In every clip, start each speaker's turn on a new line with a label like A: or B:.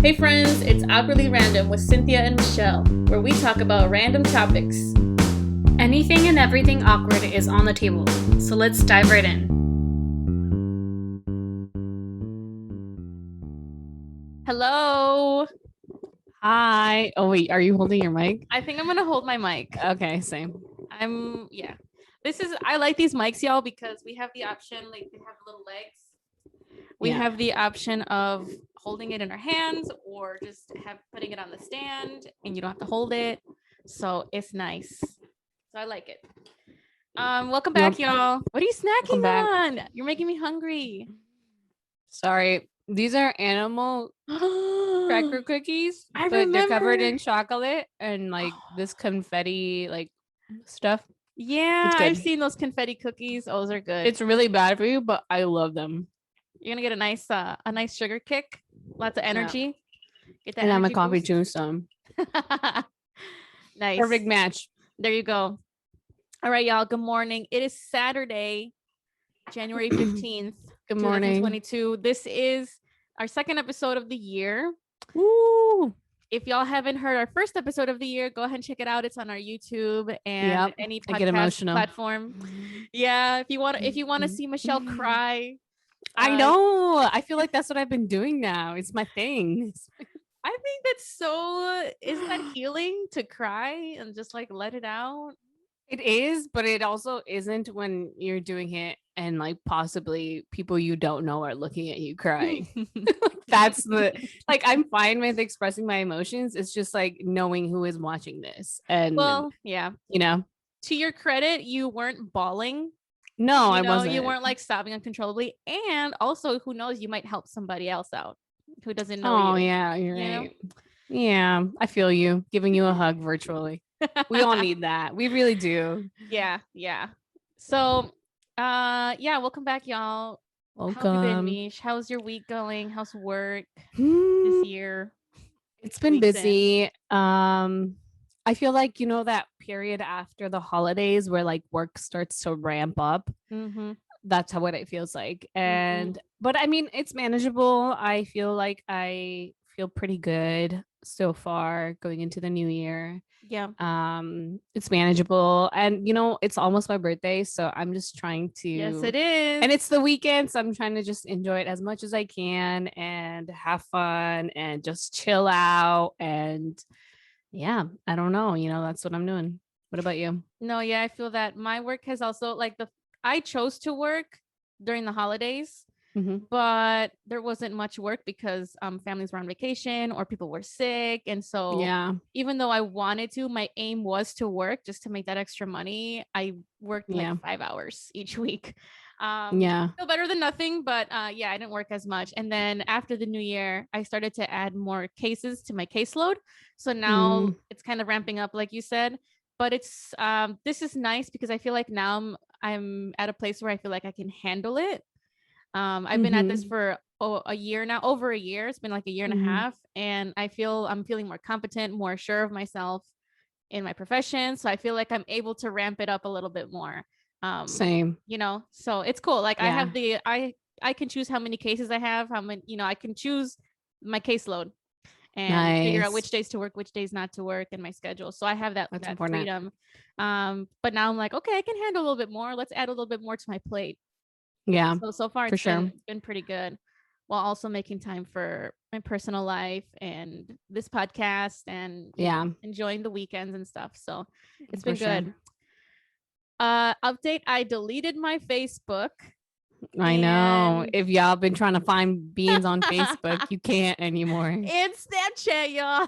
A: Hey friends, it's Awkwardly Random with Cinthya and Michelle, where we talk about random topics.
B: Anything and everything awkward is on the table, so let's dive right in.
A: Hello.
C: Hi. Oh wait, are you holding your mic?
A: I think I'm gonna hold my mic.
C: Okay, same.
A: I like these mics, y'all, because we have the option, like they have little legs. We have the option of holding it in our hands or just putting it on the stand, and you don't have to hold it. So it's nice. So I like it. Welcome back, y'all. What are you snacking on? You're making me hungry.
C: Sorry. These are animal cracker cookies, they're covered in chocolate and like this confetti like stuff.
A: Yeah, I've seen those confetti cookies. Oh, those are good.
C: It's really bad for you, but I love them.
A: You're gonna get a nice sugar kick, lots of energy. Get that.
C: And I'm a coffee too, so
A: nice.
C: Perfect match.
A: There you go. All right, y'all. Good morning. It is Saturday, January 15th.
C: Good morning.
A: 2022. This is our second episode of the year.
C: Woo!
A: If y'all haven't heard our first episode of the year, go ahead and check it out. It's on our YouTube and any podcast platform. Yeah, if you want to see Michelle cry.
C: I know. I feel like that's what I've been doing now. It's my thing.
A: I think isn't that healing to cry and just like let it out?
C: It is, but it also isn't when you're doing it and like possibly people you don't know are looking at you crying. That's I'm fine with expressing my emotions. It's just like knowing who is watching this. And
A: to your credit, you weren't bawling.
C: No, I wasn't.
A: You weren't like sobbing uncontrollably. And also, who knows, you might help somebody else out who doesn't know you.
C: Oh, yeah, you're right. Yeah, I feel you. Giving you a hug virtually. We all need that. We really do.
A: Yeah. So, welcome back, y'all.
C: Welcome.
A: How have you been, Mish? How's your week going? How's work this year?
C: It's been busy. I feel like, that period after the holidays where like work starts to ramp up.
A: Mm-hmm.
C: That's what it feels like. But I mean, it's manageable. I feel like I feel pretty good so far going into the new year.
A: Yeah.
C: It's manageable. And, it's almost my birthday. So I'm just trying to.
A: Yes, it is.
C: And it's the weekend. So I'm trying to just enjoy it as much as I can and have fun and just chill out. And yeah, I don't know. That's what I'm doing. What about you?
A: No, yeah, I feel that my work has also I chose to work during the holidays, but there wasn't much work because families were on vacation or people were sick. And so even though I wanted to, my aim was to work just to make that extra money. I worked 5 hours each week. Still better than nothing, but I didn't work as much. And then after the new year, I started to add more cases to my caseload. So now it's kind of ramping up, like you said. But it's this is nice because I feel like now I'm at a place where I feel like I can handle it. I've been at this for a year now, over a year. It's been like a year and a half, and I'm feeling more competent, more sure of myself in my profession. So I feel like I'm able to ramp it up a little bit more.
C: Same.
A: So it's cool. Like I have I can choose how many cases I have, how many, I can choose my caseload and figure out which days to work, which days not to work in my schedule. So I have that freedom. But now I'm like, okay, I can handle a little bit more. Let's add a little bit more to my plate.
C: Yeah.
A: So far it's been pretty good, while also making time for my personal life and this podcast and enjoying the weekends and stuff. So it's been good. Update, I deleted my Facebook.
C: I know. If y'all been trying to find beans on Facebook, you can't anymore.
A: It's Snapchat, y'all.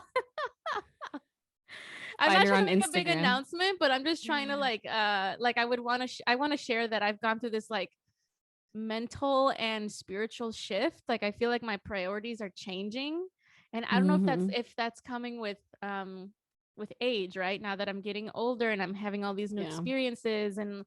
A: I'm not trying to make a big announcement, but I'm just trying to I want to share that I've gone through this like mental and spiritual shift. Like I feel like my priorities are changing, and I don't know if that's coming with age, right? Now that I'm getting older and I'm having all these new experiences, and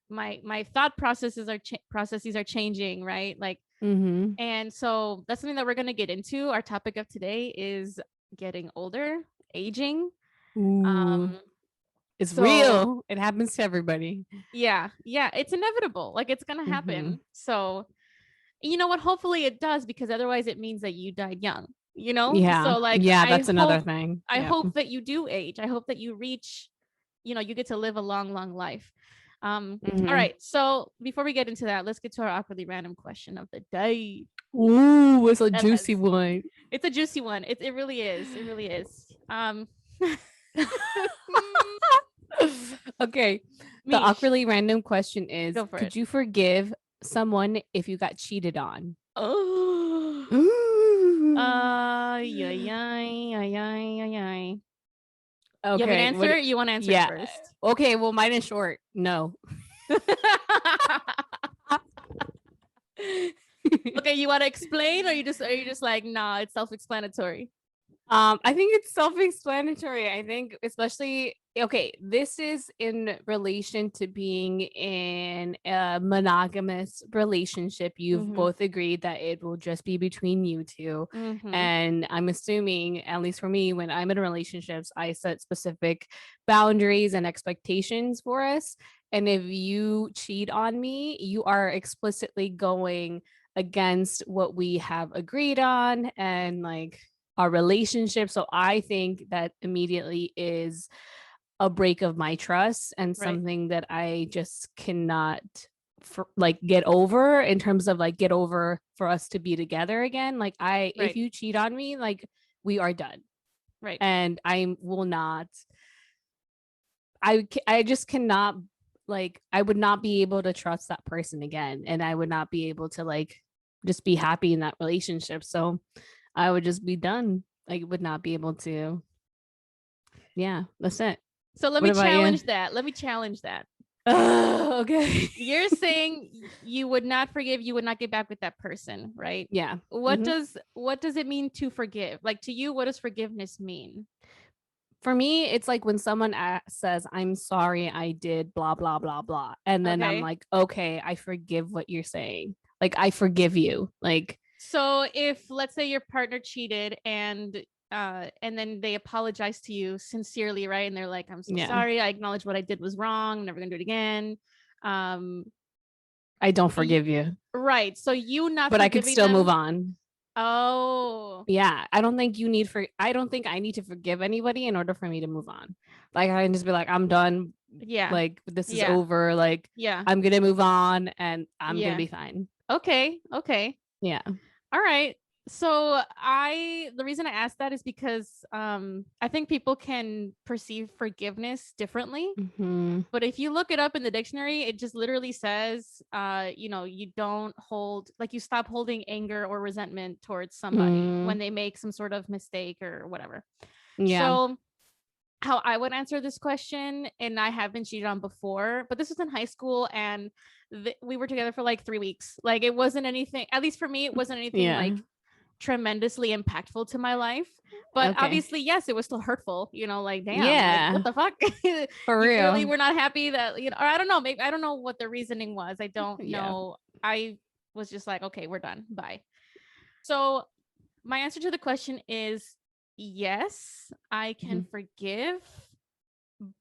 A: my thought processes are changing, right? Like and so that's something that we're going to get into. Our topic of today is getting older, aging.
C: It's real. It happens to everybody.
A: Yeah, it's inevitable. Like it's gonna happen. So you know what? Hopefully it does, because otherwise it means that you died young.
C: Yeah.
A: So like,
C: yeah, that's another thing.
A: I
C: Yep.
A: hope that you do age. I hope that you reach, you get to live a long, long life. All right. So before we get into that, let's get to our awkwardly random question of the day.
C: Ooh, it's a juicy one.
A: It's a juicy one. It really is. It really is.
C: Okay. The
A: Mish,
C: awkwardly random question is,
A: go for
C: could
A: it.
C: you forgive someone if you got cheated on?
A: Oh.
C: Ooh.
A: Yay, yay, yay, yay.
C: Okay.
A: You have an answer? You want to answer it first?
C: Okay. Well, mine is short. No.
A: Okay, you want to explain, or are you just like, nah, it's self-explanatory?
C: I think it's self-explanatory. I think especially this is in relation to being in a monogamous relationship. You've both agreed that it will just be between you two. And I'm assuming, at least for me, when I'm in relationships, I set specific boundaries and expectations for us. And if you cheat on me, you are explicitly going against what we have agreed on and like our relationship. So I think that immediately is a break of my trust and something that I just cannot get over, in terms of like get over for us to be together again. Like if you cheat on me, like we are done.
A: Right.
C: And I will not, I just cannot, like, I would not be able to trust that person again. And I would not be able to like just be happy in that relationship. So I would just be done. I would not be able to. Yeah, that's it.
A: So let me challenge that. Let me challenge that.
C: Okay.
A: You're saying you would not forgive, you would not get back with that person, right?
C: Yeah.
A: What does it mean to forgive? Like, to you, what does forgiveness mean?
C: For me, it's like when someone says, I'm sorry, I did blah, blah, blah, blah. And then I'm like, okay, I forgive what you're saying. Like, I forgive you. Like,
A: so if, let's say, your partner cheated and then they apologize to you sincerely, right? And they're like, I'm so sorry. I acknowledge what I did was wrong. I'm never gonna do it again.
C: I don't forgive you.
A: Right. So you not,
C: but I could still move on.
A: Oh.
C: Yeah. I don't think I need to forgive anybody in order for me to move on. Like, I can just be like, I'm done.
A: Yeah.
C: Like, this is over. Like,
A: yeah,
C: I'm gonna move on and I'm gonna be fine.
A: Okay.
C: Yeah.
A: All right. So the reason I asked that is because I think people can perceive forgiveness differently. But if you look it up in the dictionary, it just literally says, you don't hold, like, you stop holding anger or resentment towards somebody when they make some sort of mistake or whatever. Yeah. So how I would answer this question, and I have been cheated on before, but this was in high school, and we were together for like 3 weeks. Like, it wasn't anything, at least for me, it wasn't anything like tremendously impactful to my life. But obviously, yes, it was still hurtful, like, damn, like, what the fuck? For real. Really, we're not happy that, or I don't know, maybe I don't know what the reasoning was. I don't know. I was just like, okay, we're done. Bye. So my answer to the question is yes, I can forgive,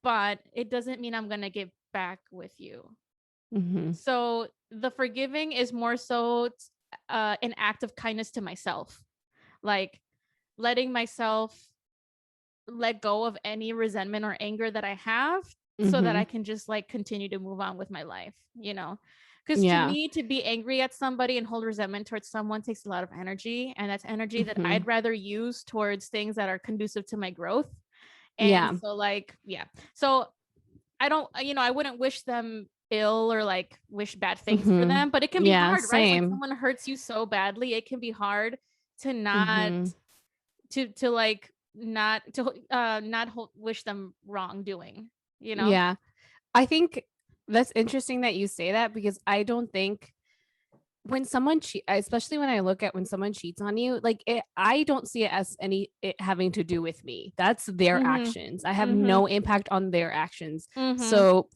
A: but it doesn't mean I'm going to get back with you. So the forgiving is more so an act of kindness to myself, like letting myself let go of any resentment or anger that I have, so that I can just like continue to move on with my life, because to me, to be angry at somebody and hold resentment towards someone takes a lot of energy, and that's energy that I'd rather use towards things that are conducive to my growth. And so like, so I don't, I wouldn't wish them ill or like wish bad things for them, but it can be hard, right? When someone hurts you so badly, it can be hard to not to like not wish them wrongdoing,
C: Yeah. I think that's interesting that you say that, because I don't think when someone especially when I look at when someone cheats on you, like, I don't see it as it having to do with me. That's their actions. I have no impact on their actions. So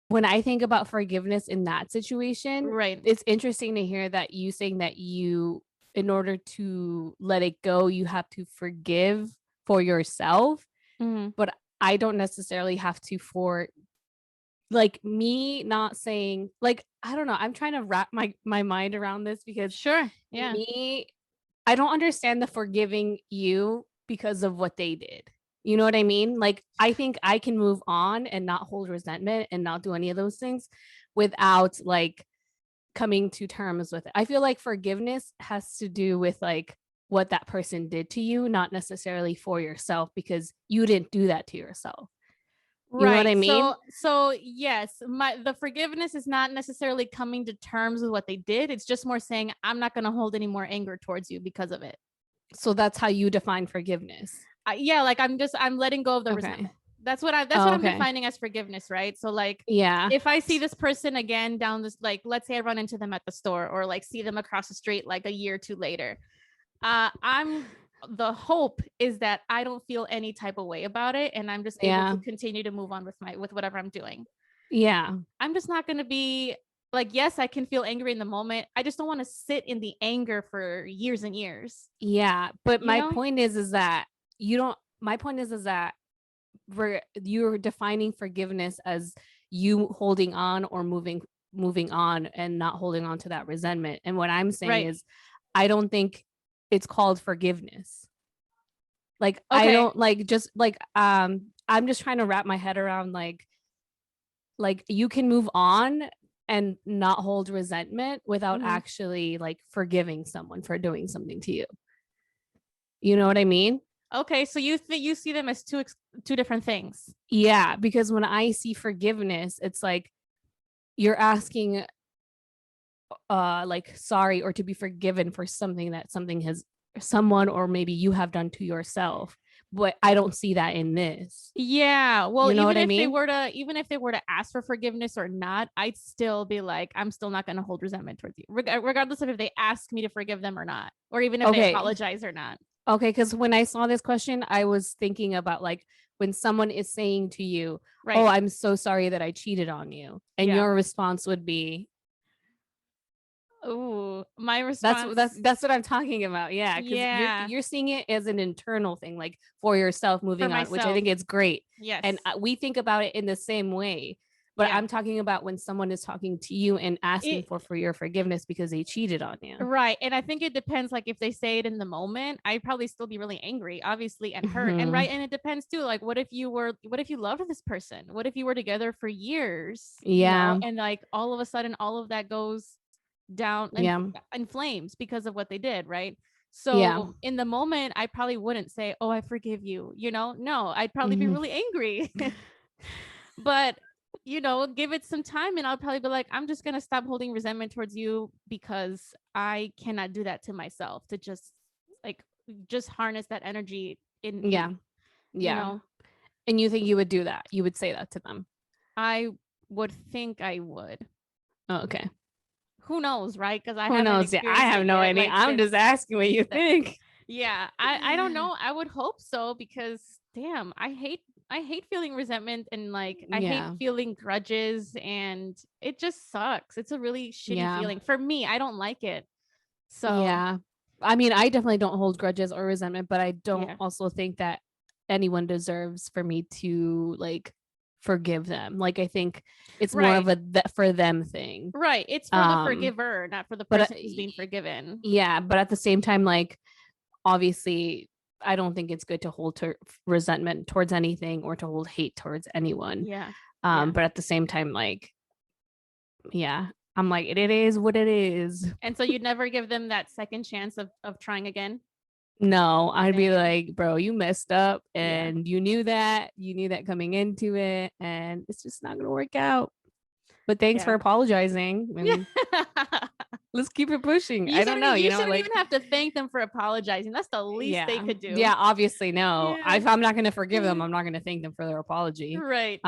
C: when I think about forgiveness in that situation, it's interesting to hear that you saying that in order to let it go, you have to forgive for yourself. But I don't necessarily have to, for like me not saying, like, I don't know, I'm trying to wrap my mind around this, because me I don't understand the forgiving you because of what they did. You know what I mean? Like, I think I can move on and not hold resentment and not do any of those things without like coming to terms with it. I feel like forgiveness has to do with like what that person did to you, not necessarily for yourself, because you didn't do that to yourself. You know what I mean?
A: So yes, the forgiveness is not necessarily coming to terms with what they did. It's just more saying I'm not going to hold any more anger towards you because of it.
C: So that's how you define forgiveness.
A: Yeah, like I'm letting go of the resentment. That's what I'm defining as forgiveness, right? So like,
C: yeah,
A: if I see this person again down this, like, let's say I run into them at the store or like see them across the street like a year or two later, the hope is that I don't feel any type of way about it, and I'm just able to continue to move on with whatever I'm doing.
C: Yeah,
A: I'm just not going to be like, yes, I can feel angry in the moment. I just don't want to sit in the anger for years and years.
C: Yeah, but my point is that you don't. My point is that you're defining forgiveness as you holding on or moving on and not holding on to that resentment. And what I'm saying is, I don't think it's called forgiveness. Like, I don't like just like I'm just trying to wrap my head around like you can move on and not hold resentment without actually like forgiving someone for doing something to you. You know what I mean?
A: Okay, so you see them as two different things.
C: Yeah, because when I see forgiveness, it's like you're asking like sorry or to be forgiven for something that someone or maybe you have done to yourself. But I don't see that in this.
A: Yeah, well,
C: you know
A: even if they were to ask for forgiveness or not, I'd still be like, I'm still not going to hold resentment towards you, regardless of if they ask me to forgive them or not, or even if they apologize or not.
C: Okay, because when I saw this question, I was thinking about like when someone is saying to you, "Oh, I'm so sorry that I cheated on you," and your response would be,
A: "Oh, my response."
C: That's what I'm talking about. Yeah, because you're seeing it as an internal thing, like for yourself, moving on, which I think is great.
A: Yes,
C: and we think about it in the same way. But I'm talking about when someone is talking to you and asking for your forgiveness because they cheated on you.
A: Right. And I think it depends, like if they say it in the moment, I'd probably still be really angry, obviously, and hurt. And right. And it depends too. Like, what if you loved this person? What if you were together for years?
C: Yeah.
A: You know? And like all of a sudden all of that goes down in flames because of what they did, right? So in the moment, I probably wouldn't say, "Oh, I forgive you." No, I'd probably be really angry. But give it some time and I'll probably be like, I'm just going to stop holding resentment towards you because I cannot do that to myself, to just harness that energy in me.
C: And you think you would do that? You would say that to them?
A: I would think I would.
C: Oh, okay.
A: Who knows, right? Because I
C: have no idea. I'm just asking what you think.
A: Yeah, I don't know. I would hope so, because damn, I hate feeling resentment, and like I hate feeling grudges, and it just sucks. It's a really shitty feeling for me. I don't like it. So
C: yeah, I mean, I definitely don't hold grudges or resentment, but I don't also think that anyone deserves for me to like forgive them. Like, I think it's more of a for them thing.
A: Right. It's for the forgiver, not for the person who's being forgiven.
C: Yeah, but at the same time, like, obviously, I don't think it's good to hold resentment towards anything or to hold hate towards anyone.
A: Yeah.
C: But at the same time, like, I'm like, it is what it is.
A: And so you'd never give them that second chance of trying again?
C: No, I'd be like, bro, you messed up, and you knew that coming into it, and it's just not gonna work out. But thanks for apologizing. And let's keep it pushing. I don't know.
A: You shouldn't even have to thank them for apologizing. That's the least they could do.
C: Yeah, obviously, no. If I'm not going to forgive them, I'm not going to thank them for their apology.
A: Right.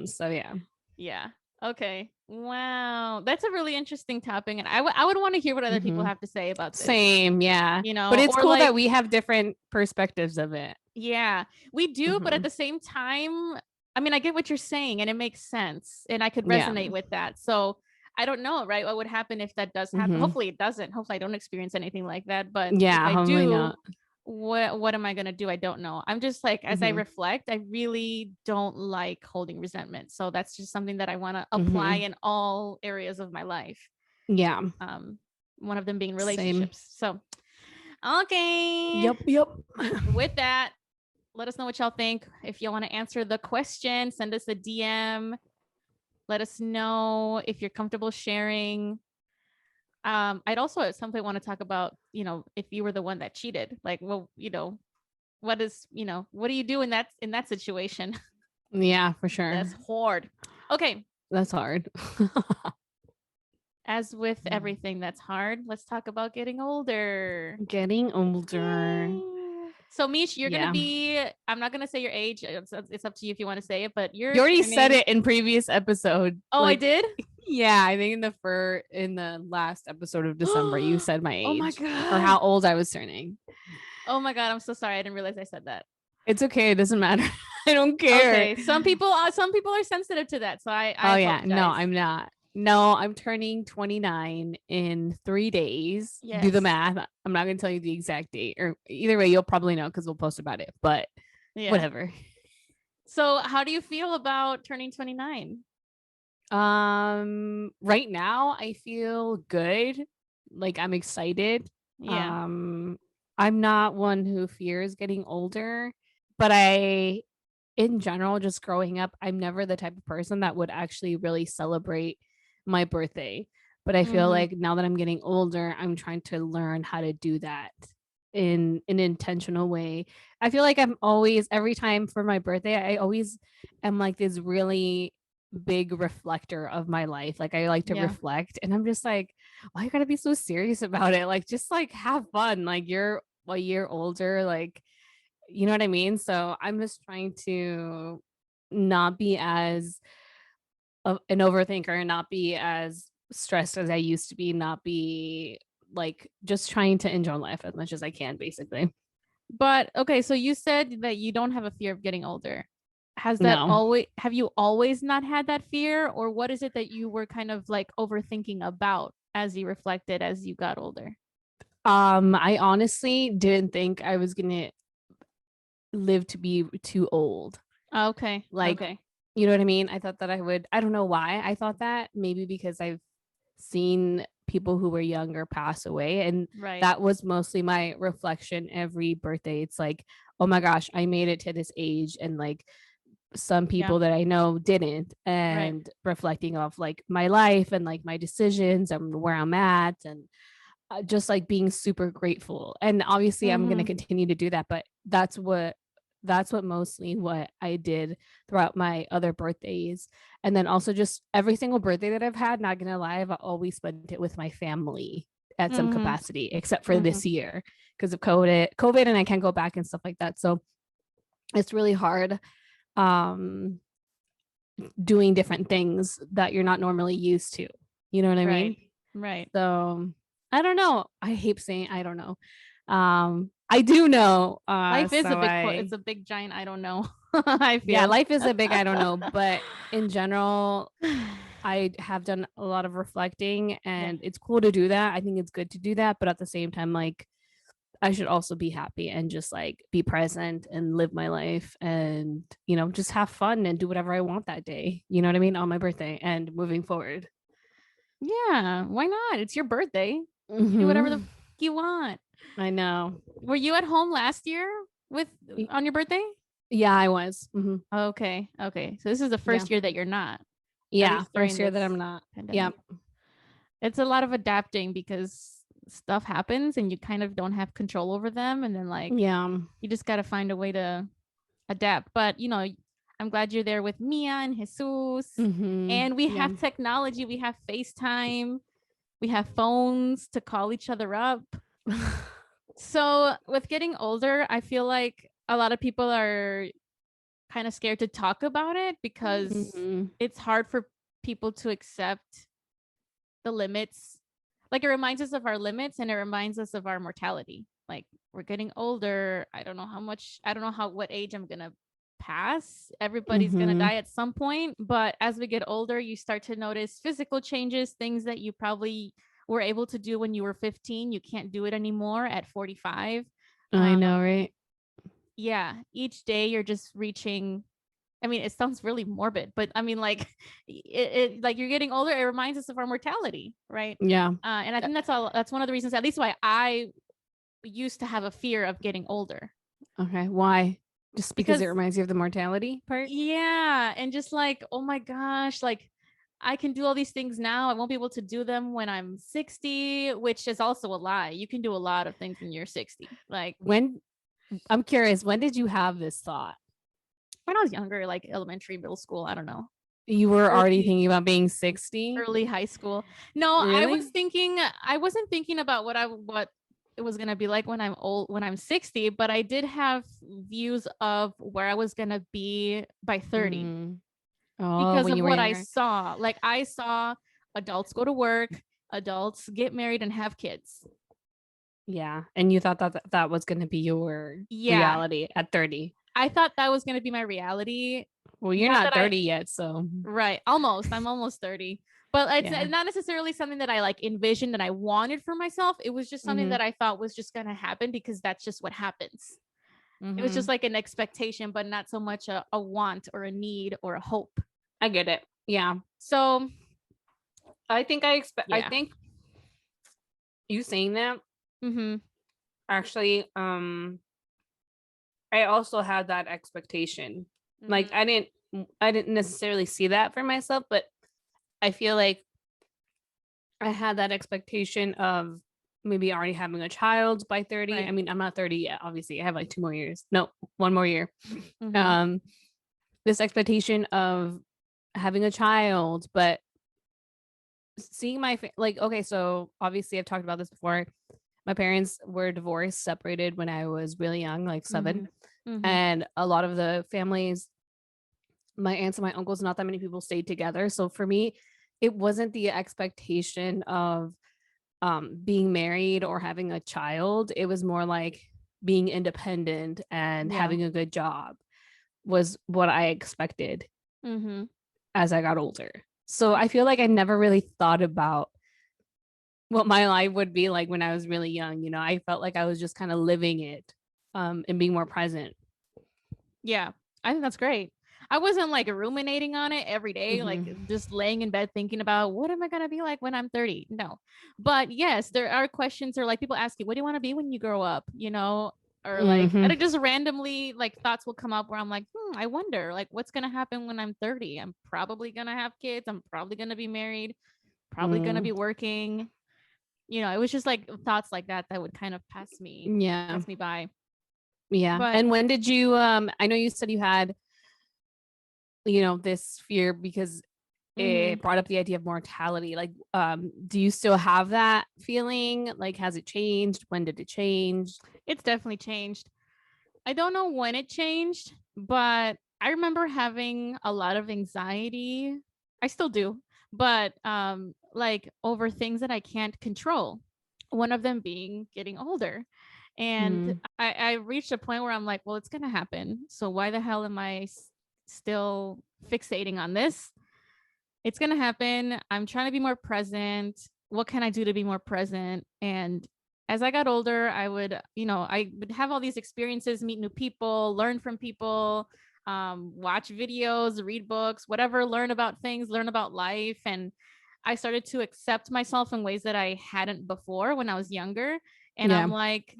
C: So yeah.
A: Yeah. Okay. Wow. That's a really interesting topic. And I would want to hear what other people have to say about this.
C: Same. Yeah. But it's cool that we have different perspectives of it.
A: Yeah, we do. But at the same time, I mean, I get what you're saying and it makes sense. And I could resonate with that. So I don't know, right? What would happen if that does happen? Hopefully it doesn't. Hopefully I don't experience anything like that. But if I do, not. What am I going to do? I don't know. I'm just like, as I reflect, I really don't like holding resentment. So that's just something that I want to apply in all areas of my life.
C: Yeah.
A: One of them being relationships. Same. So Okay.
C: Yep.
A: With that, let us know what y'all think. If you want to answer the question, send us a DM. Let us know if you're comfortable sharing. I'd also at some point want to talk about, if you were the one that cheated, like, well, what do you do in that situation?
C: Yeah, for sure.
A: That's hard. Okay.
C: That's hard.
A: As with everything that's hard, let's talk about getting older.
C: Getting older.
A: Yay. So Mish, you're
C: Yeah.
A: gonna be, I'm not gonna say your age. It's up to you if you want to say it, but
C: You already said it in previous episode.
A: Oh, I did?
C: Yeah, I think in the last episode of December, you said my age.
A: Oh my God.
C: Or how old I was turning.
A: Oh my God, I'm so sorry. I didn't realize I said that.
C: It's okay. It doesn't matter. I don't care.
A: Okay. Some people are sensitive to that. So I
C: yeah. No,
A: apologize.
C: I'm not. No, I'm turning 29 in 3 days.
A: Yes.
C: Do the math. I'm not going to tell you the exact date, or either way, you'll probably know because we'll post about it, but whatever.
A: So how do you feel about turning 29?
C: Right now I feel good. Like, I'm excited.
A: Yeah.
C: I'm not one who fears getting older, but in general, just growing up, I'm never the type of person that would actually really celebrate my birthday. But I feel like now that I'm getting older, I'm trying to learn how to do that in an intentional way. I feel like I'm always, every time for my birthday, I always am like this really big reflector of my life. Like, I like to reflect, and I'm just like, why you gotta be so serious about it? Like, just like have fun. Like, you're a year older, like, you know what I mean? So I'm just trying to not be as an overthinker and not be as stressed as I used to be, not be like, just trying to enjoy life as much as I can, basically.
A: But okay, so you said that you don't have a fear of getting older. Have you always not had that fear, or what is it that you were kind of like overthinking about as you reflected as you got older?
C: I honestly didn't think I was gonna live to be too old.
A: Okay.
C: Like, you know what I mean? I thought that I don't know why I thought that. Maybe because I've seen people who were younger pass away, and that was mostly my reflection every birthday. It's like, oh my gosh, I made it to this age, and like some people that I know didn't, and reflecting off like my life and like my decisions and where I'm at, and just like being super grateful. And obviously I'm going to continue to do that, but that's what mostly what I did throughout my other birthdays. And then also just every single birthday that I've had, not gonna lie, I've always spent it with my family at some capacity, except for this year because of COVID, and I can't go back and stuff like that. So it's really hard doing different things that you're not normally used to. You know what I mean?
A: Right.
C: So I don't know. I hate saying I don't know. I do know.
A: Life is it's a big giant I don't know. I feel.
C: Yeah, life is a big I don't know, but in general, I have done a lot of reflecting, and it's cool to do that. I think it's good to do that, but at the same time, like, I should also be happy and just like be present and live my life, and just have fun and do whatever I want that day. You know what I mean? On my birthday and moving forward.
A: Yeah, why not? It's your birthday. Do whatever the you want.
C: I know.
A: Were you at home last year on your birthday?
C: Yeah, I was.
A: Okay. So this is the first year that you're not.
C: Yeah, first year that I'm not. Yeah.
A: It's a lot of adapting because stuff happens and you kind of don't have control over them, and then like you just got to find a way to adapt. But I'm glad you're there with Mia and Jesus, and we have technology. We have FaceTime. We have phones to call each other up. So with getting older, I feel like a lot of people are kind of scared to talk about it because it's hard for people to accept the limits. Like, it reminds us of our limits, and it reminds us of our mortality. Like, we're getting older. I don't know what age I'm gonna pass. Everybody's gonna die at some point, but as we get older, you start to notice physical changes, things that you probably were able to do when you were 15. You can't do it anymore at 45.
C: I know, right?
A: Yeah, each day you're just reaching. I mean, it sounds really morbid, but I mean, like, it like, you're getting older. It reminds us of our mortality, right?
C: Yeah.
A: And I think that's one of the reasons, at least why I used to have a fear of getting older.
C: Okay. Why? Just because it
A: Because-
C: reminds you of the mortality part?
A: Yeah. And just like, oh my gosh, like I can do all these things now. I won't be able to do them when I'm 60, which is also a lie. You can do a lot of things when you're 60. Like
C: I'm curious, when did you have this thought?
A: when I was younger, like elementary, middle school, I don't know.
C: You were already
A: Early-
C: thinking about being 60?
A: Early high school. No, I
C: Really?
A: wasn't thinking about what it was gonna be like when I'm 60, but I did have views of where I was gonna be by 30
C: Oh,
A: because
C: when
A: of
C: you were
A: what I
C: younger.
A: saw. Like I saw adults go to work, adults get married and have kids.
C: Yeah. And you thought that was going to be your reality at 30.
A: I thought that was gonna be my reality.
C: Well, you're
A: Not
C: not
A: that
C: 30 yet, so.
A: Right. Almost. I'm almost 30. But it's
C: Yeah.
A: not necessarily something that I like envisioned that I wanted for myself. It was just something
C: Mhm.
A: that I thought was just going to happen because that's just what happens. It was
C: Mhm.
A: just like an expectation, but not so much a want or a need or a hope.
C: I get it. Yeah.
A: So
C: I think I
A: Yeah.
C: think you saying that actually I also had that expectation. Like I didn't necessarily see that for myself, but I feel like I had that expectation of maybe already having a child by 30.
A: Right.
C: I mean, I'm not 30 yet, obviously. I have like 2 more years. No, 1 more year.
A: Mhm.
C: This expectation of having a child, but seeing my like, okay, so obviously I've talked about this before. My parents were divorced, separated when I was really young, like 7. And a lot of the families, my aunts and my uncles, not that many people stayed together. So for me, it wasn't the expectation of being married or having a child. It was more like being independent and having a good job was what I expected as I got older. So I feel like I never really thought about what my life would be like when I was really young. You know, I felt like I was just kind of living it and being more present.
A: Yeah. I think that's great. I wasn't like ruminating on it every day, like just laying in bed thinking about what am I going to be like when I'm 30? No. But yes, there are questions or like people ask you, what do you want to be when you grow up? You know, or like and it just randomly like thoughts will come up where I'm like, I wonder like what's going to happen when I'm 30? I'm probably going to have kids. I'm probably going to be married, probably going to be working. You know, it was just like thoughts like that would kind of pass me by.
C: Yeah.
A: But
C: And when did you I know you said you had this fear because it brought up the idea of mortality. Like do you still have that feeling? Like has it changed? When did it change?
A: it's definitely changed. I don't know when it changed, but I remember having a lot of anxiety. I still do, but like over things that I can't control. One of them being getting older. And I reached a point where I'm like, well, it's going to happen. So why the hell am I still fixating on this? It's going to happen. I'm trying to be more present. What can I do to be more present? And as I got older, I would have all these experiences, meet new people, learn from people, watch videos, read books, whatever, learn about things, learn about life. And I started to accept myself in ways that I hadn't before when I was younger. And I'm like,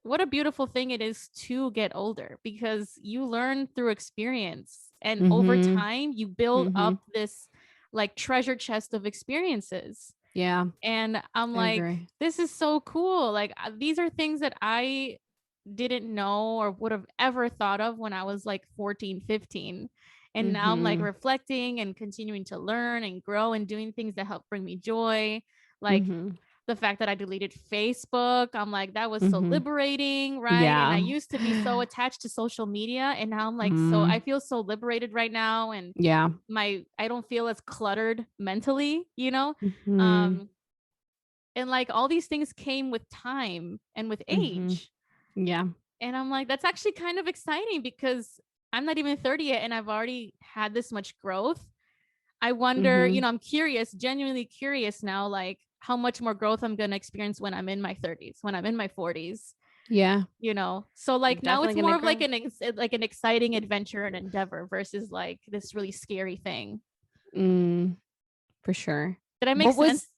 A: what a beautiful thing it is to get older because you learn through experience. And over time, you build up this like treasure chest of experiences.
C: Yeah.
A: And I'm like, this is so cool. Like these are things that I didn't know or would have ever thought of when I was like 14, 15. And now I'm like reflecting and continuing to learn and grow and doing things that help bring me joy. Like the fact that I deleted Facebook, I'm like, that was so liberating, right?
C: Yeah.
A: And I used to be so attached to social media. And now I'm like, so I feel so liberated right now. And I don't feel as cluttered mentally, you know? And like all these things came with time and with age.
C: Yeah.
A: And I'm like, that's actually kind of exciting because I'm not even 30 yet and I've already had this much growth. I wonder, I'm curious, genuinely curious now, like how much more growth I'm going to experience when I'm in my 30s, when I'm in my 40s.
C: Yeah.
A: So like now it's more of like
C: grow.
A: an exciting adventure and endeavor versus like this really scary thing.
C: For sure.
A: Did I make sense?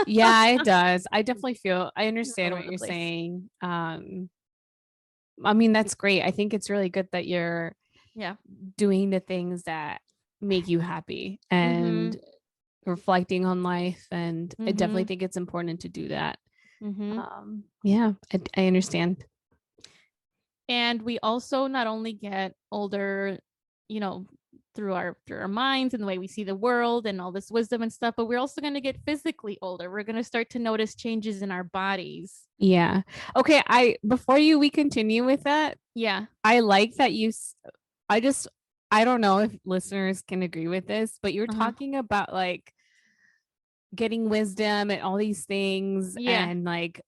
C: Yeah, it does. I definitely feel I understand
A: All
C: what
A: over the
C: you're
A: place.
C: saying. I mean, that's great. I think it's really good that you're
A: Yeah.
C: doing the things that make you happy and reflecting on life. And I definitely think it's important to do that. Yeah, I understand.
A: And we also not only get older, you know, through our minds and the way we see the world and all this wisdom and stuff, but we're also going to get physically older. We're going to start to notice changes in our bodies.
C: Yeah. Okay, before we continue with that,
A: Yeah.
C: I like that I don't know if listeners can agree with this, but you're talking about like getting wisdom and all these things and like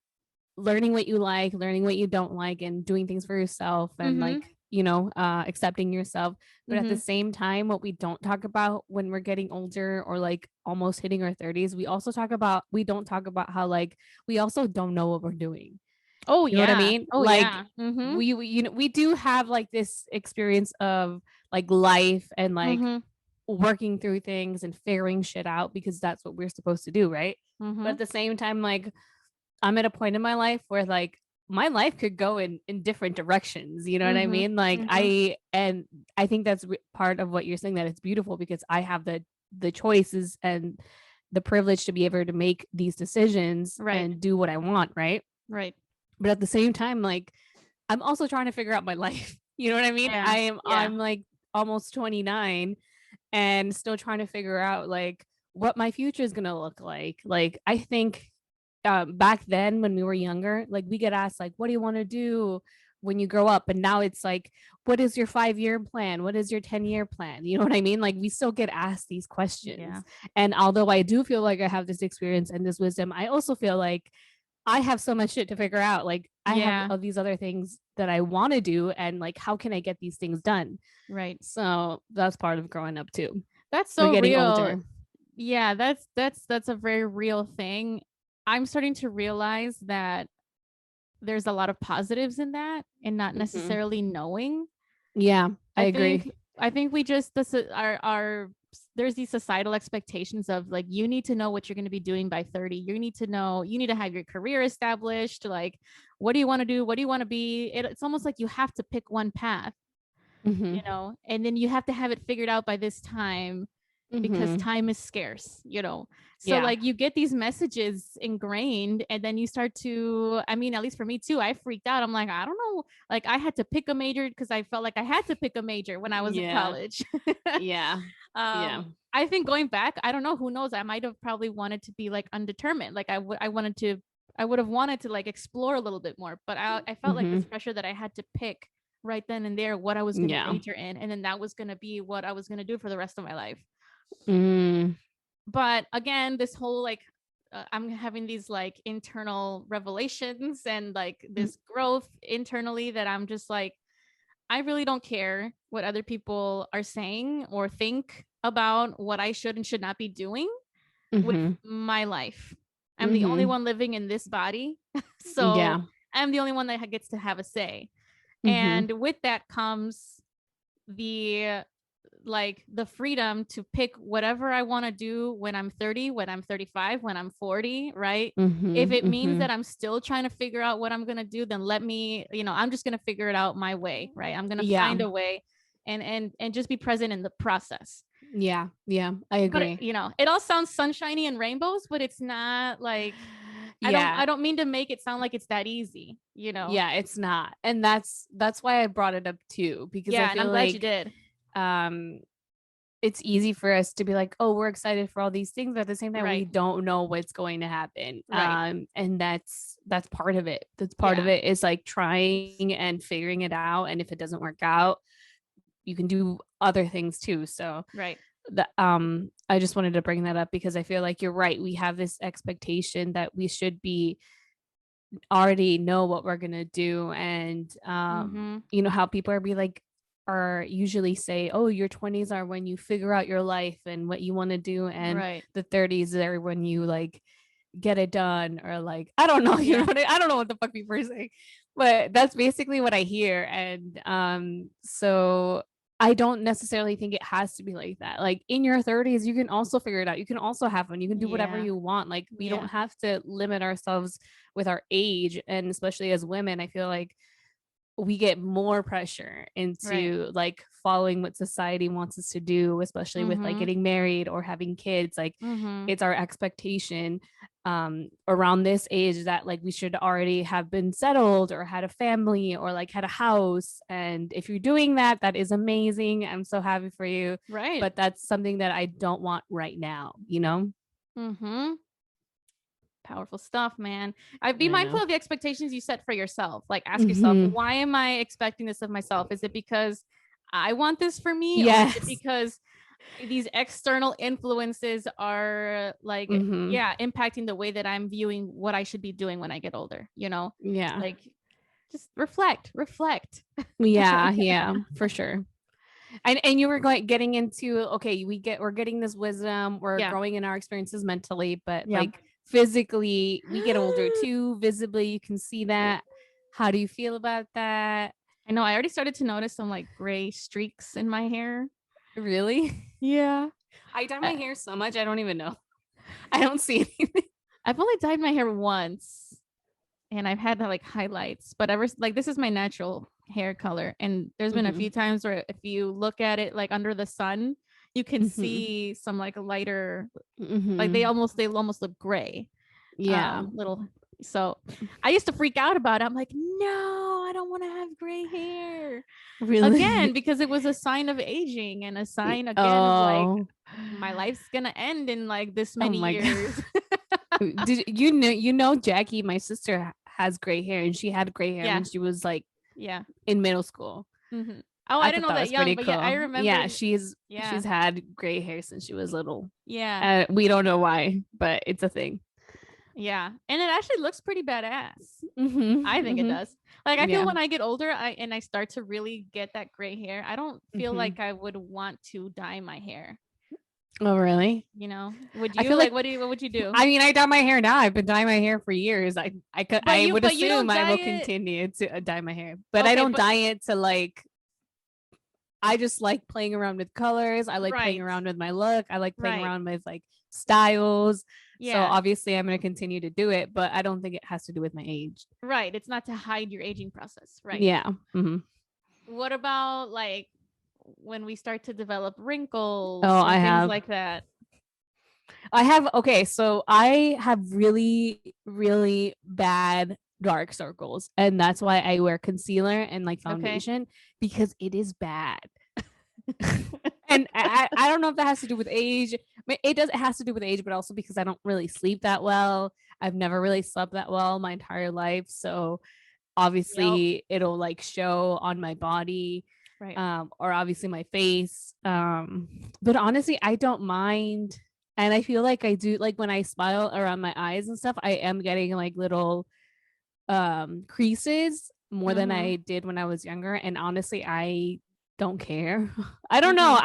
C: learning what you like, learning what you don't like, and doing things for yourself and like, accepting yourself. But at the same time, what we don't talk about when we're getting older or like almost hitting our 30s, we don't talk about how like we also don't know what we're doing.
A: Oh,
C: You know what I mean?
A: Oh,
C: like
A: yeah.
C: we do have like this experience of like life and like working through things and figuring shit out because that's what we're supposed to do, right? But at the same time, like I'm at a point in my life where like my life could go in different directions. You know what I mean? Like I think that's part of what you're saying, that it's beautiful because I have the choices and the privilege to be able to make these decisions and do what I want, right?
A: Right.
C: But at the same time, like I'm also trying to figure out my life. You know what I mean?
A: Yeah.
C: I'm like almost 29 and still trying to figure out like what my future is gonna look like. Like I think back then when we were younger, like we get asked like, what do you want to do when you grow up? And now it's like, what is your 5-year plan? What is your 10-year plan? You know what I mean? Like we still get asked these questions.
A: Yeah.
C: And although I do feel like I have this experience and this wisdom, I also feel like I have so much shit to figure out. Like I have all these other things that I want to do, and like how can I get these things done?
A: Right.
C: So that's part of growing up too.
A: That's so
C: We're getting
A: real.
C: older.
A: Yeah, that's a very real thing. I'm starting to realize that there's a lot of positives in that and not necessarily knowing.
C: Yeah, I agree.
A: I think we just our there's these societal expectations of like you need to know what you're going to be doing by 30. You need to have your career established. Like, what do you want to do? What do you want to be? It's almost like you have to pick one path, you know, and then you have to have it figured out by this time because time is scarce, you know. So like you get these messages ingrained and then you start to, I mean, at least for me too, I freaked out. I'm like, I don't know. Like I had to pick a major because I felt like I had to pick a major when I was in college.
C: Yeah.
A: I think going back, I don't know, who knows? I might have probably wanted to be like undetermined. Like I would have wanted to like explore a little bit more, but I felt like this pressure that I had to pick right then and there what I was going to major in. And then that was going to be what I was going to do for the rest of my life. But again, this whole like I'm having these like internal revelations and like this growth internally that I'm just like, I really don't care what other people are saying or think about what I should and should not be doing with my life. I'm the only one living in this body. So I'm the only one that gets to have a say. And with that comes the freedom to pick whatever I want to do when I'm 30, when I'm 35, when I'm 40, right? If it means that I'm still trying to figure out what I'm going to do, then let me, I'm just going to figure it out my way, right? I'm going to find a way and just be present in the process.
C: Yeah, I agree.
A: But, it all sounds sunshiny and rainbows, but it's not like I don't mean to make it sound like it's that easy,
C: Yeah, it's not. And that's why I brought it up too, because I feel
A: and I'm glad you did.
C: It's easy for us to be like, oh, we're excited for all these things, but at the same time we don't know what's going to happen. And that's part of it. That's part of it is like trying and figuring it out, and if it doesn't work out, you can do other things too. So I just wanted to bring that up because I feel like you're right. We have this expectation that we should be already know what we're gonna do, and how people are usually say, oh, your 20s are when you figure out your life and what you want to do, and the 30s are when you like get it done, or like I don't know, I don't know what the fuck people are saying, but that's basically what I hear. And so I don't necessarily think it has to be like that. Like in your 30s, you can also figure it out. You can also have fun. You can do whatever you want. Like we don't have to limit ourselves with our age. And especially as women, I feel like we get more pressure into like following what society wants us to do, especially with like getting married or having kids. Like it's our expectation around this age that like we should already have been settled or had a family or like had a house. And if you're doing that, that is amazing. I'm so happy for you.
A: Right.
C: But that's something that I don't want right now, you know?
A: Powerful stuff, man. Be mindful of the expectations you set for yourself. Like ask yourself, why am I expecting this of myself? Is it because I want this for me?
C: Yes.
A: Or is it because these external influences are like, impacting the way that I'm viewing what I should be doing when I get older, you know?
C: Yeah.
A: Like just reflect.
C: Yeah, for sure. And you were getting into, okay, we're getting this wisdom, we're growing in our experiences mentally, but like physically we get older too. Visibly, you can see that. How do you feel about that?
A: I know I already started to notice some like gray streaks in my hair.
C: Really?
A: Yeah.
C: I dye my hair so much I don't even know. I don't see anything.
A: I've only dyed my hair once and I've had like highlights, but this is my natural hair color. And there's been a few times where if you look at it like under the sun, you can see some like lighter, like they almost look gray.
C: Yeah.
A: So I used to freak out about it. I'm like, no, I don't want to have gray hair.
C: Really?
A: Again, because it was a sign of aging and a sign again of like my life's gonna end in like this many years.
C: Did you know Jackie, my sister, has gray hair, and she had gray hair when she was like in middle school.
A: Oh, I didn't know that young, but cool. I remember.
C: Yeah, she's had gray hair since she was little.
A: Yeah.
C: We don't know why, but it's a thing.
A: Yeah. And it actually looks pretty badass. I think it does. Like I feel when I get older and I start to really get that gray hair, I don't feel like I would want to dye my hair.
C: Oh, really?
A: You know, would you?
C: I feel
A: like what would you do?
C: I mean, I dye my hair now. I've been dyeing my hair for years. I would assume I will continue to dye my hair, but I don't dye it to like. I just like playing around with colors. I like playing around with my look. I like playing around with like styles. Yeah. So obviously I'm going to continue to do it, but I don't think it has to do with my age.
A: Right. It's not to hide your aging process. Right.
C: Yeah.
A: What about like when we start to develop wrinkles?
C: Oh, I have
A: things like that.
C: I have. Okay. So I have really, really bad dark circles, and that's why I wear concealer and like foundation because it is bad. And I don't know if that has to do with age. It has to do with age, but also because I don't really sleep that well. I've never really slept that well my entire life. So obviously it'll like show on my body, or obviously my face. But honestly, I don't mind. And I feel like I do, like when I smile around my eyes and stuff, I am getting like little creases more than I did when I was younger. And honestly, I don't care. I don't know.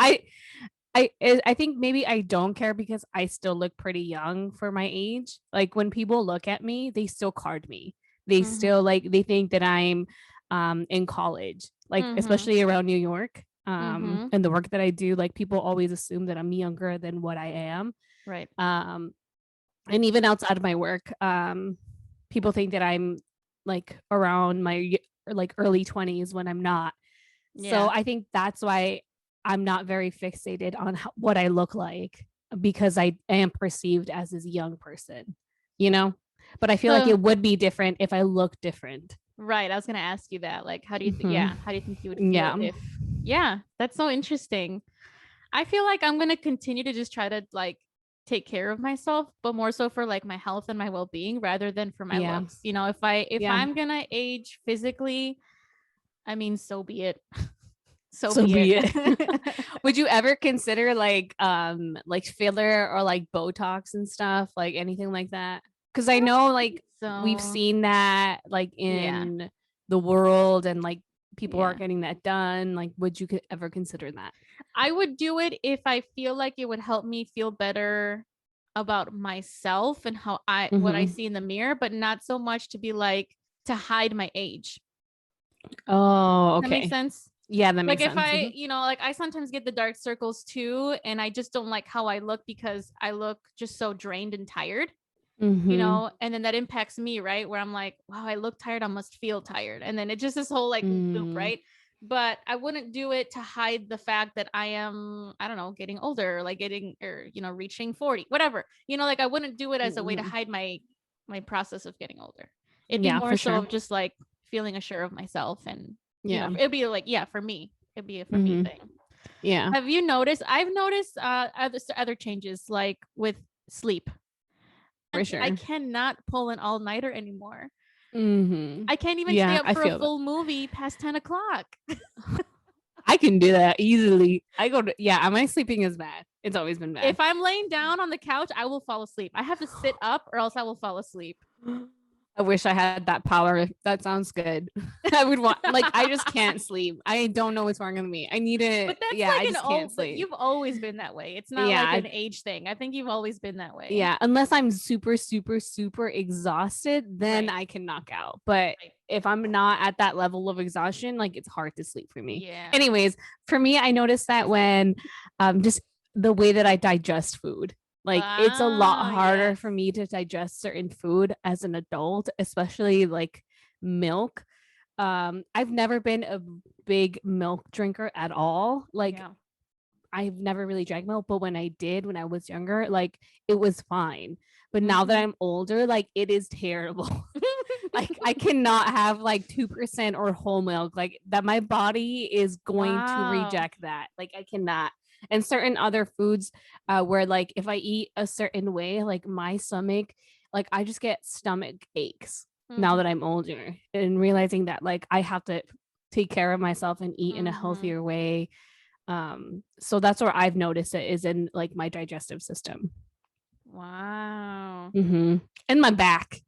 C: I think maybe I don't care because I still look pretty young for my age. Like when people look at me, they still card me. They still like, they think that I'm in college, like especially around New York. And the work that I do, like people always assume that I'm younger than what I am.
A: Right.
C: And even outside of my work, people think that I'm like around my like early 20s when I'm not. So I think that's why I'm not very fixated on what I look like, because I am perceived as this young person, you know? But I feel like it would be different if I look different.
A: Right. I was going to ask you that. Like, how do you think? How do you think you would feel if? Yeah, that's so interesting. I feel like I'm going to continue to just try to like take care of myself, but more so for like my health and my well-being rather than for my looks. You know, if I'm going to age physically, I mean, so be it. So be it.
C: Would you ever consider like filler or like Botox and stuff, like anything like that? Because I know like we've seen that like in the world, and like people are getting that done. Like, would you ever consider that?
A: I would do it if I feel like it would help me feel better about myself and how what I see in the mirror, but not so much to be like to hide my age.
C: Oh, okay.
A: Does that make sense?
C: Yeah, that
A: Like
C: makes
A: if
C: sense.
A: I, like I sometimes get the dark circles too, and I just don't like how I look because I look just so drained and tired,
C: Mm-hmm.
A: and then that impacts me, right? Where I'm like, wow, I look tired, I must feel tired. And then it's just this whole like loop, right? But I wouldn't do it to hide the fact that I am, I don't know, getting older, like reaching 40, whatever. Like I wouldn't do it as a way to hide my process of getting older. It'd be
C: Yeah,
A: more
C: for
A: so
C: sure.
A: of just like feeling assured of myself, and
C: Yeah.
A: it'd be like, yeah, for me. It'd be a for me thing.
C: Yeah.
A: Have you noticed? I've noticed other changes like with sleep.
C: For sure.
A: I cannot pull an all-nighter anymore.
C: Mm-hmm.
A: I can't even stay up
C: I
A: for a
C: feel
A: full movie past 10 o'clock.
C: I can do that easily. My sleeping is bad. It's always been bad.
A: If I'm laying down on the couch, I will fall asleep. I have to sit up or else I will fall asleep.
C: I wish I had that power. That sounds good. I would want, like, I just can't sleep. I don't know what's wrong with me. I need it.
A: But that's
C: I
A: like
C: just can't sleep.
A: you've always been that way. It's not like an age thing. I think you've always been that way.
C: Yeah, unless I'm super, super, super exhausted, then I can knock out. But if I'm not at that level of exhaustion, like it's hard to sleep for me.
A: Yeah.
C: Anyways, for me, I noticed that when just the way that I digest food. Like it's a lot harder for me to digest certain food as an adult, especially like milk. I've never been a big milk drinker at all. Like I've never really drank milk, but when I did, when I was younger, like it was fine. But now that I'm older, like it is terrible. Like I cannot have like 2% or whole milk. Like that my body is going to reject that. Like I cannot. And certain other foods where like if I eat a certain way, like my stomach, like I just get stomach aches now that I'm older, and realizing that like I have to take care of myself and eat in a healthier way. So that's where I've noticed it is in like my digestive system.
A: Wow.
C: And my back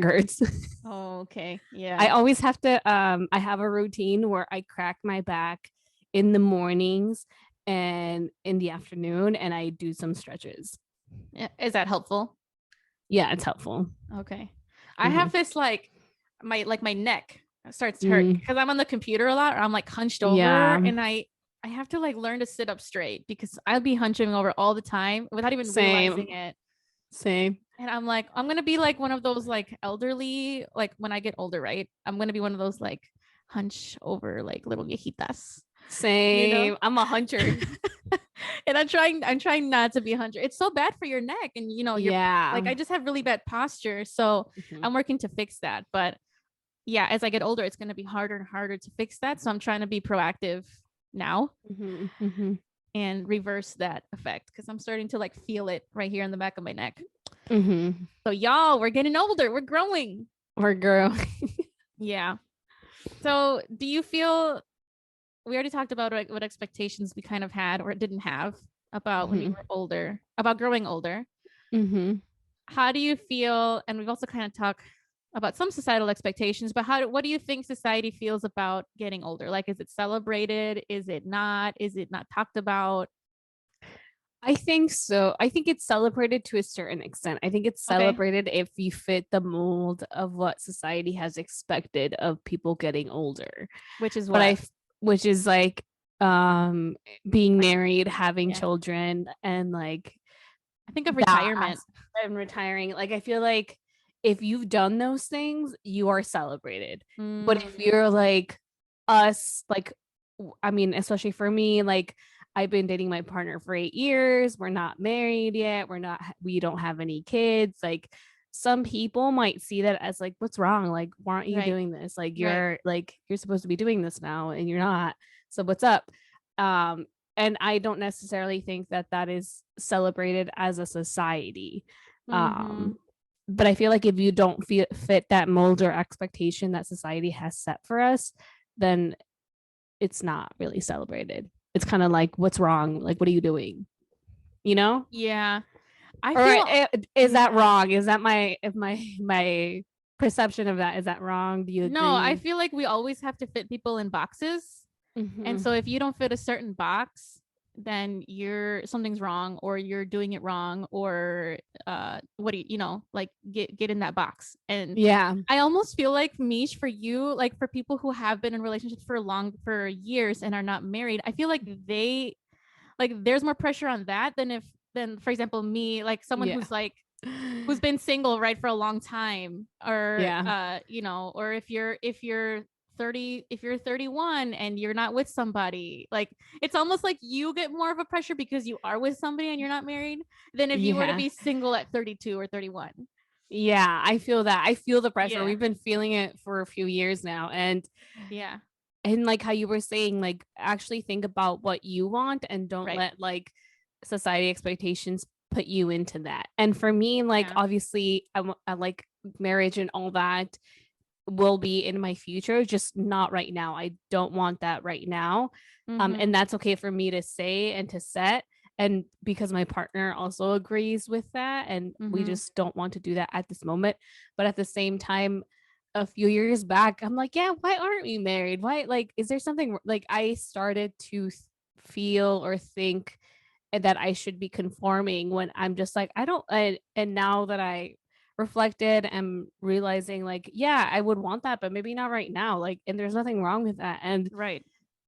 C: hurts.
A: Oh, okay. Yeah.
C: I always have to I have a routine where I crack my back in the mornings and in the afternoon, and I do some stretches.
A: Yeah. Is that helpful?
C: Yeah, it's helpful.
A: Okay. I have this like my neck starts to hurt because I'm on the computer a lot, or I'm like hunched over, and I have to like learn to sit up straight because I'll be hunching over all the time without even realizing it.
C: Same.
A: And I'm like, I'm gonna be like one of those like elderly, like when I get older, right? I'm gonna be one of those like hunch over like little viejitas.
C: Same. I'm a huncher.
A: And I'm trying not to be a huncher. It's so bad for your neck, and like I just have really bad posture, so I'm working to fix that. But yeah, as I get older, it's gonna be harder and harder to fix that. So I'm trying to be proactive now and reverse that effect because I'm starting to like feel it right here in the back of my neck. So y'all, we're getting older. We're growing. Yeah. So do you feel, we already talked about what expectations we kind of had or didn't have about when you were older, about growing older. How do you feel? And we've also kind of talked about some societal expectations, but what do you think society feels about getting older? Like, is it celebrated? Is it not? Is it not talked about?
C: I think so. I think it's celebrated to a certain extent. I think it's celebrated if you fit the mold of what society has expected of people getting older.
A: Which is what?
C: Which is like being married, having children, and like
A: I think of retirement
C: and retiring. Like I feel like if you've done those things, you are celebrated. But if you're like us, like I mean, especially for me, like I've been dating my partner for 8 years. We're not married yet. We don't have any kids. Like some people might see that as like, what's wrong? Like, why aren't you doing this? Like you're supposed to be doing this now and you're not. So what's up? And I don't necessarily think that is celebrated as a society. But I feel like if you don't fit that mold or expectation that society has set for us, then it's not really celebrated. It's kind of like, what's wrong? Like, what are you doing? You know?
A: Yeah.
C: Is that wrong? Is that my perception of that? Is that wrong? Do you agree?
A: No, I feel like we always have to fit people in boxes. And so if you don't fit a certain box, then something's wrong, or you're doing it wrong, or what do you like, get in that box. And
C: Yeah.
A: I almost feel like, Mish, for you, like for people who have been in relationships for years and are not married, I feel like there's more pressure on that than for example me, like someone
C: Yeah.
A: who's like who's been single, right, for a long time, or
C: Yeah.
A: or if you're 30, if you're 31 and you're not with somebody, like it's almost like you get more of a pressure because you are with somebody and you're not married, than if you were to
C: Yeah.
A: be single at 32 or 31.
C: Yeah, I feel that. I feel the pressure.
A: Yeah.
C: We've been feeling it for a few years now.
A: Yeah.
C: And like how you were saying, like actually think about what you want and don't
A: Right.
C: let like society expectations put you into that. And for me, like
A: Yeah.
C: obviously I like marriage and all that will be in my future, just not right now. I don't want that right now. And that's okay for me to say and to set. And because my partner also agrees with that, and we just don't want to do that at this moment. But at the same time, a few years back, I'm like, yeah, why aren't we married? Why, like, is there something like I started to feel or think that I should be conforming when I'm just like, I don't, and now that I reflected and realizing like, yeah, I would want that, but maybe not right now. Like, and there's nothing wrong with that. And
A: Right.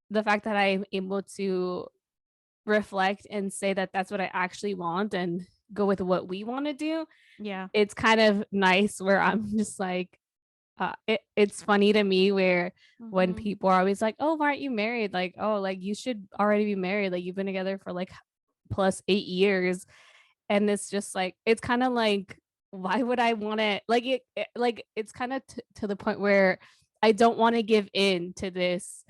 C: the fact that I'm able to reflect and say that that's what I actually want and go with what we want to do,
A: Yeah.
C: it's kind of nice where I'm just like, it's funny to me where when people are always like, oh, why aren't you married? Like, oh, like you should already be married. Like you've been together for like plus 8 years. And it's just like, it's kind of like, why would I want to like like it's kind of to the point where I don't want to give in to this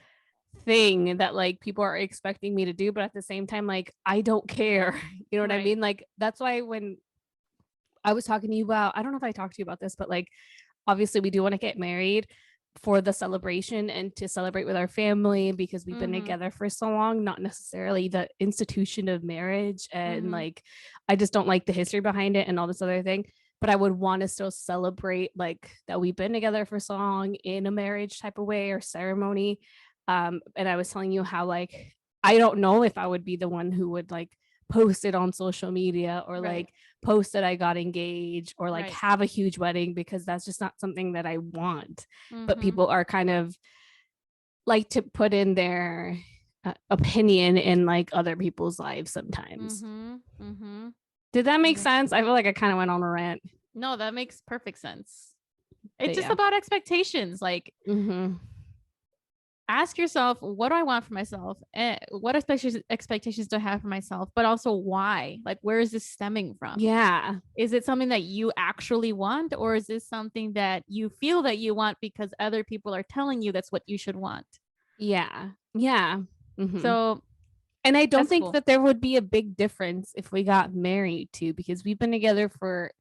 C: thing that like people are expecting me to do, but at the same time, like I don't care. You know what I
A: Right.
C: mean? Like that's why when I was talking to you about, I don't know if I talked to you about this, but like obviously we do want to get married for the celebration and to celebrate with our family because we've been together for so long, not necessarily the institution of marriage. And like I just don't like the history behind it and all this other thing, but I would want to still celebrate like that we've been together for so long in a marriage type of way or ceremony. And I was telling you how like I don't know if I would be the one who would like post it on social media or
A: Right.
C: like post that I got engaged or like
A: Right.
C: have a huge wedding because that's just not something that I want. But
A: Mhm.
C: people are kind of like to put in their opinion in like other people's lives sometimes. Did that make sense? I feel like I kind of went on a rant.
A: No, that makes perfect sense.
C: But
A: It's just
C: yeah.
A: about expectations. Like, ask yourself, what do I want for myself? And what expectations do I have for myself? But also why? Like, where is this stemming from?
C: Yeah.
A: Is it something that you actually want? Or is this something that you feel that you want because other people are telling you that's what you should want?
C: Yeah. Yeah.
A: So,
C: and I don't
A: that's
C: think
A: cool.
C: that there would be a big difference if we got married too, because we've been together for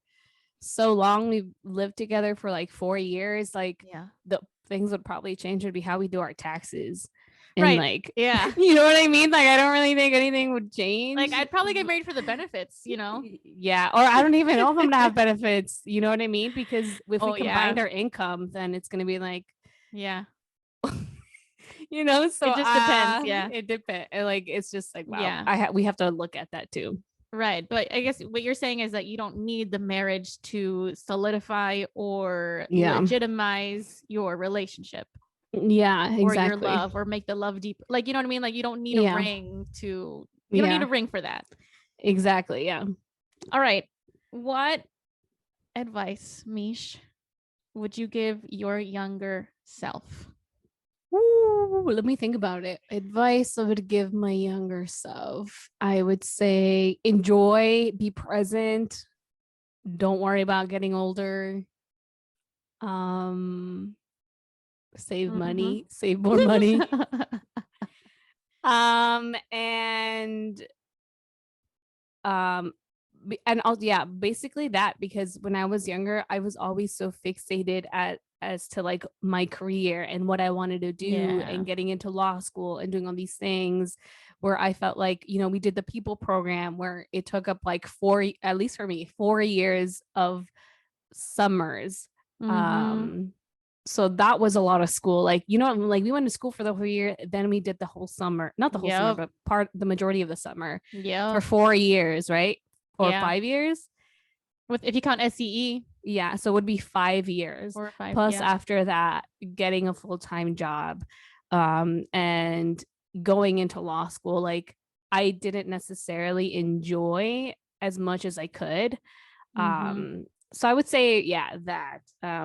C: so long. We've lived together for like 4 years. Like
A: Yeah.
C: the things would probably change would be how we do our taxes. And
A: Right.
C: like,
A: Yeah.
C: you know what I mean? Like, I don't really think anything would change.
A: Like, I'd probably get married for the benefits, you know?
C: Yeah. Or I don't even know if I'm gonna have benefits. You know what I mean? Because if we
A: Oh, yeah.
C: combined our income, then it's gonna be like,
A: Yeah.
C: you know, so
A: It just depends. Yeah.
C: it depends. Like it's just like, wow,
A: Yeah.
C: we have to look at that too.
A: Right. But I guess what you're saying is that you don't need the marriage to solidify or
C: Yeah.
A: legitimize your relationship
C: Yeah,
A: or your
C: exactly.
A: love or make the love deep. Like, you know what I mean? Like, you don't need a
C: Yeah.
A: ring to, you don't need a ring for that.
C: Exactly. Yeah.
A: All right. What advice, Mish, would you give your younger self?
C: Ooh, let me think about it. Advice I would give my younger self. I would say enjoy, be present. Don't worry about getting older. Save money, save more money. And yeah, basically that, because when I was younger, I was always so fixated as to like my career and what I wanted to do and getting into law school and doing all these things, where I felt like, you know, we did the people program where it took up like at least for me, 4 years of summers. so that was a lot of school. Like, you know, like we went to school for the whole year. Then we did the whole summer, not the whole summer, but the majority of the summer for 4 years, right? Or 5 years.
A: If you count SEE.
C: Yeah. So it would be 5 years.
A: 4 or 5.
C: Plus after that, getting a full-time job, and going into law school. Like I didn't necessarily enjoy as much as I could. So I would say, that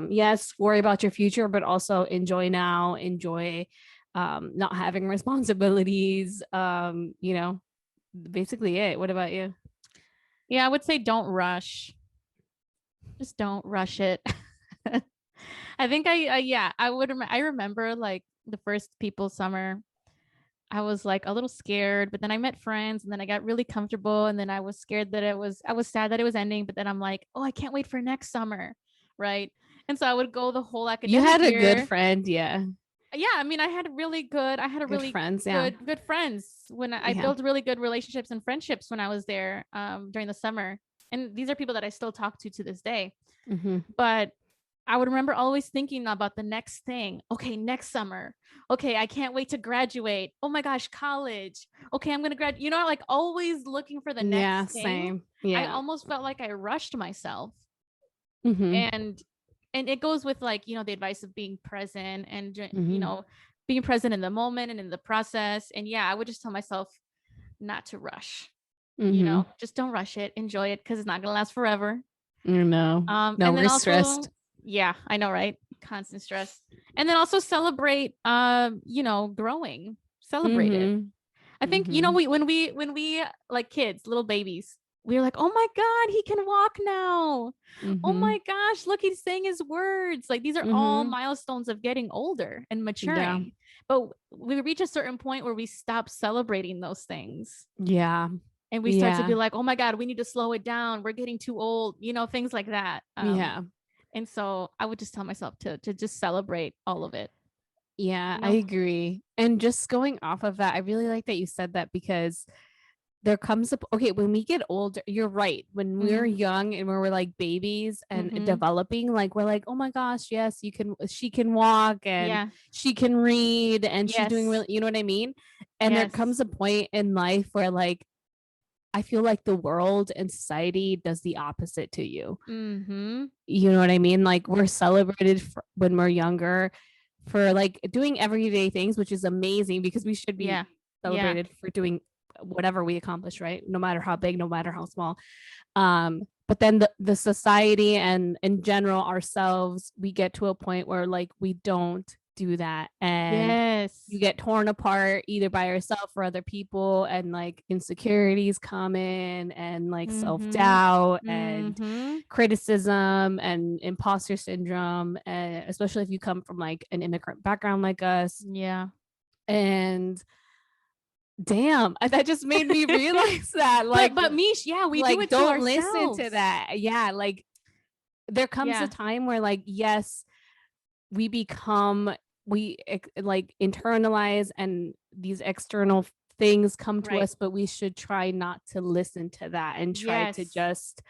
C: yes, worry about your future, but also enjoy now, enjoy not having responsibilities. You know, basically it. What about you?
A: Yeah, I would say don't rush. Just don't rush it. I think I remember like the first people summer. I was like a little scared, but then I met friends and then I got really comfortable. And then I was scared that I was sad that it was ending, but then I'm like, oh, I can't wait for next summer. Right. And so I would go the whole academic
C: year. You had a
A: year.
C: good friend. Yeah.
A: Yeah. I mean, I had really
C: friends.
A: Good friends when I built really good relationships and friendships when I was there during the summer. And these are people that I still talk to this day. But I would remember always thinking about the next thing. Okay, next summer. Okay, I can't wait to graduate. Oh my gosh, college. Okay, I'm gonna graduate. You know, like always looking for the next thing.
C: Same. Yeah.
A: I almost felt like I rushed myself. And it goes with like, you know, the advice of being present and you know, being present in the moment and in the process. And yeah, I would just tell myself not to rush. You know, just don't rush it. Enjoy it because it's not gonna last forever.
C: No. No, we're stressed.
A: Yeah, I know, right? Constant stress. And then also celebrate you know, growing. Celebrate it. I think, you know, when we like kids, little babies, we were like, oh my God, he can walk now. Oh my gosh, look, he's saying his words. Like these are all milestones of getting older and maturing. Yeah. But we reach a certain point where we stop celebrating those things.
C: Yeah.
A: And we start to be like, oh my God, we need to slow it down. We're getting too old, you know, things like that. And so I would just tell myself to just celebrate all of it.
C: Yeah, you know? I agree. And just going off of that, I really like that you said that because there comes up. Okay, when we get older, you're right. When we're young and we're like babies and developing, like we're like, oh my gosh, yes, she can walk and she can read and she's doing really, you know what I mean? And there comes a point in life where like, I feel like the world and society does the opposite to you. You know what I mean? Like we're celebrated when we're younger for like doing everyday things, which is amazing because we should be celebrated for doing whatever we accomplish, right? No matter how big, no matter how small. But then the society and in general ourselves, we get to a point where like we don't do that and you get torn apart either by yourself or other people, and like insecurities come in and like self-doubt and criticism and imposter syndrome, and especially if you come from like an immigrant background like us. And damn, that just made me realize that like
A: but Mish, we
C: like,
A: do it
C: don't
A: to
C: listen to that. Like there comes a time where like yes, we like internalize and these external things come to us, but we should try not to listen to that and try to just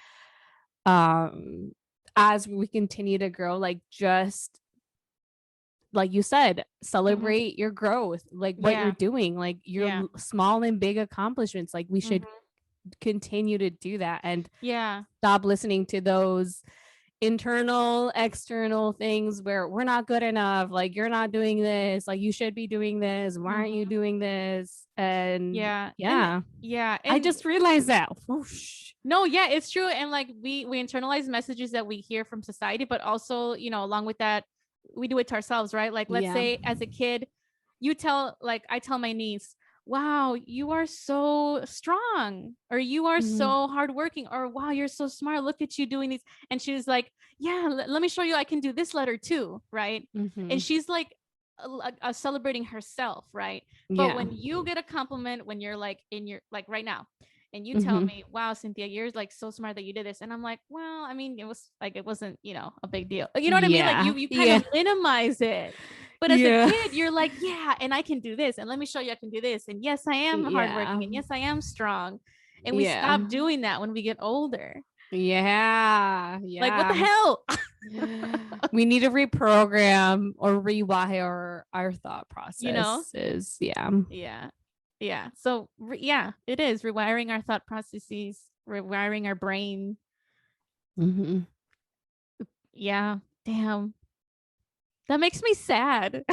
C: as we continue to grow, like just like you said, celebrate your growth, like what you're doing, like your small and big accomplishments. Like we should continue to do that and stop listening to those internal, external things where we're not good enough, like you're not doing this, like you should be doing this, why aren't you doing this? And and I just realized that.
A: No, it's true. And like we internalize messages that we hear from society, but also, you know, along with that, we do it to ourselves, right? Like let's say as a kid, I tell my niece, wow, you are so strong, or you are so hardworking, or wow, you're so smart. Look at you doing these. And she's like, let me show you, I can do this letter too. Right. And she's like celebrating herself. Right. But when you get a compliment, when you're like in your, like right now, and you tell me, wow, Cinthia, you're like so smart that you did this. And I'm like, well, I mean, it was like, it wasn't, you know, a big deal. You know what I mean? Like you kind of minimize it. But as a kid, you're like, and I can do this. And let me show you I can do this. And yes, I am hardworking. And yes, I am strong. And we stop doing that when we get older.
C: Like,
A: what the hell?
C: We need to reprogram or rewire our thought processes.
A: You know?
C: Yeah.
A: Yeah. So yeah, it is rewiring our thought processes, rewiring our brain.
C: Mm-hmm.
A: Yeah. Damn. That makes me sad.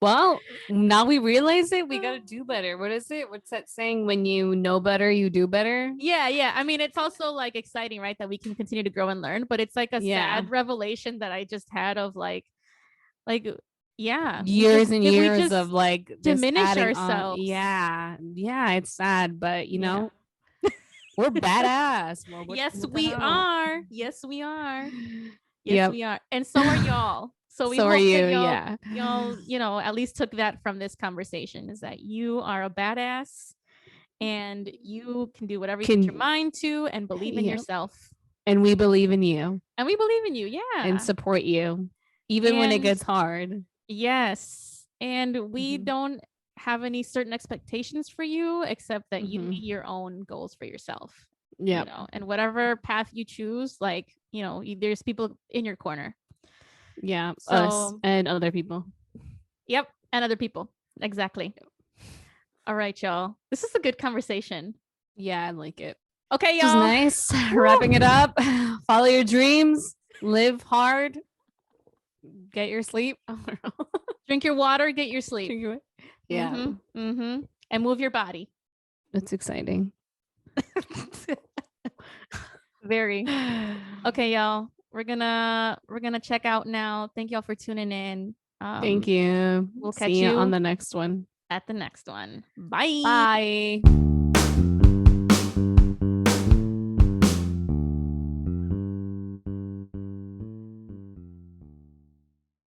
C: Well, now we realize it. We got to do better. What is it? What's that saying? When you know better, you do better.
A: Yeah. I mean, it's also like exciting, right? That we can continue to grow and learn, but it's like a sad revelation that I just had of like, yeah,
C: years and years of like
A: diminish ourselves.
C: Yeah. It's sad, but you know, we're badass. Well,
A: yes, we are. Yes, we are. Yes, we are. And so are y'all. So we hope
C: are you,
A: that y'all, you know, at least took that from this conversation, is that you are a badass and you can do whatever you put your mind to and believe in yourself.
C: And we believe in you.
A: And we believe in you. Yeah.
C: And support you, even when it gets hard.
A: Yes. And we don't have any certain expectations for you, except that you meet your own goals for yourself. Yeah. You know, and whatever path you choose, like, you know, there's people in your corner.
C: Yeah. So, us and other people.
A: Yep. And other people. Exactly. All right, y'all. This is a good conversation.
C: Yeah, I like it.
A: Okay, y'all.
C: This is nice. Wrapping it up. Follow your dreams. Live hard. Get your sleep.
A: Drink your water. Get your sleep.
C: Yeah.
A: And move your body.
C: That's exciting.
A: Very. Okay, y'all. We're gonna check out now. Thank y'all for tuning in.
C: Thank you.
A: We'll catch
C: you on the next one.
A: At the next one. Bye.
C: Bye.